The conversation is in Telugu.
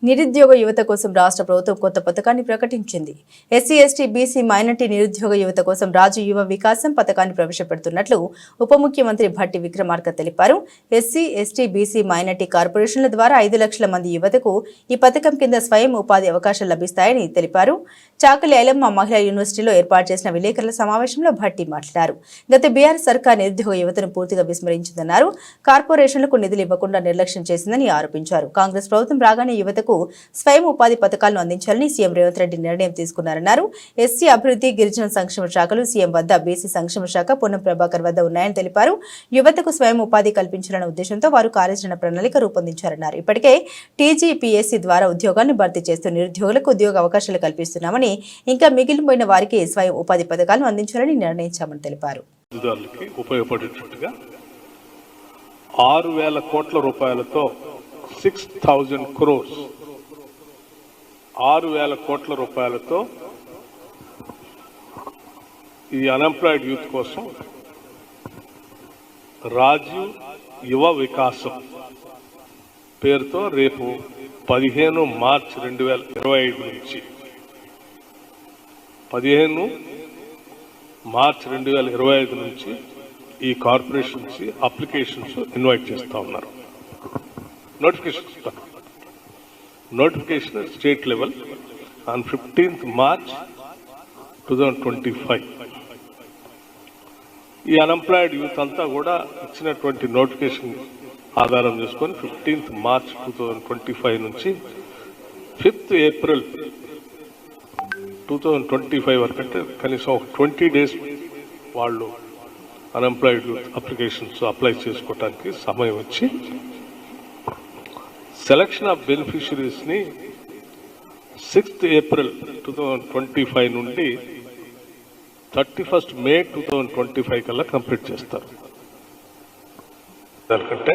నిరుద్యోగ యువత కోసం రాష్ట్ర ప్రభుత్వం కొత్త పథకాన్ని ప్రకటించింది. ఎస్సీ, ఎస్టీ, బీసీ, మైనార్టీ నిరుద్యోగ యువత కోసం రాజు యువ వికాసం పథకాన్ని ప్రవేశపెడుతున్నట్లు ఉప ముఖ్యమంత్రి భట్టి విక్రమార్క తెలిపారు. ఎస్సీ, ఎస్టీ, బీసీ, మైనార్టీ కార్పొరేషన్ల ద్వారా 5 లక్షల మంది యువతకు ఈ పథకం కింద స్వయం ఉపాధి అవకాశాలు లభిస్తాయని తెలిపారు. చాకలి ఐలమ్మ మహిళా యూనివర్సిటీలో ఏర్పాటు చేసిన విలేకరుల సమావేశంలో భట్టి మాట్లాడారు. గత బీఆర్ఎస్ సర్కార్ నిరుద్యోగ యువతను పూర్తిగా విస్మరించిందన్నారు. కార్పొరేషన్లకు నిధులు ఇవ్వకుండా నిర్లక్ష్యం చేసిందని ఆరోపించారు. కాంగ్రెస్ ప్రభుత్వం రాగానే యువతకు స్వయం ఉపాధి పథకాలను అందించాలని సీఎం రేవంత్ రెడ్డి నిర్ణయం తీసుకున్నారన్నారు. ఎస్సీ అభివృద్ధి, గిరిజన సంక్షేమ శాఖలు సీఎం వద్ద, బీసీ సంక్షేమ శాఖ పొన్నం ప్రభాకర్ వద్ద ఉన్నాయని తెలిపారు. యువతకు స్వయం ఉపాధి కల్పించాలన్న ఉద్దేశంతో వారు కార్యాచరణ ప్రణాళిక రూపొందించారన్నారు. ఇప్పటికే టీజీపీఎస్సీ ద్వారా ఉద్యోగాలను భర్తీ చేస్తూ నిరుద్యోగులకు ఉద్యోగ అవకాశాలు కల్పిస్తున్నామని, ఇంకా మిగిలిపోయిన వారికి స్వయం ఉపాధి పథకాలను అందించాలని నిర్ణయించామని తెలిపారు. 6,000 కోట్ల రూపాయలతో 6,000 crores 6,000 కోట్ల రూపాయలతో ఈ అన్ఎంప్లాయిడ్ యూత్ కోసం రాజీవ్ యువ వికాసం పేరుతో రేపు 15 మార్చి 2025 నుంచి 15 మార్చి 2025 నుంచి ఈ కార్పొరేషన్స్ అప్లికేషన్స్ ఇన్వైట్ చేస్తా ఉన్నారు. Notification state level on 15th March 2025. ఈ అన్ఎంప్లాయిడ్ యూత్ అంతా కూడా ఇచ్చినటువంటి నోటిఫికేషన్ ఆధారం చేసుకొని 15th March 2025 నుంచి 5th April 2025 వరకు, అంటే కనీసం 20 days వాళ్ళు అన్ఎంప్లాయిడ్ యూత్ అప్లికేషన్స్ అప్లై చేసుకోవడానికి సమయం ఇచ్చి సెలక్షన్ ఆఫ్ బెనిఫిషరీస్ని 6th April 2025 నుండి 31st May 2025 కల్లా కంప్లీట్ చేస్తారు. దానికంటే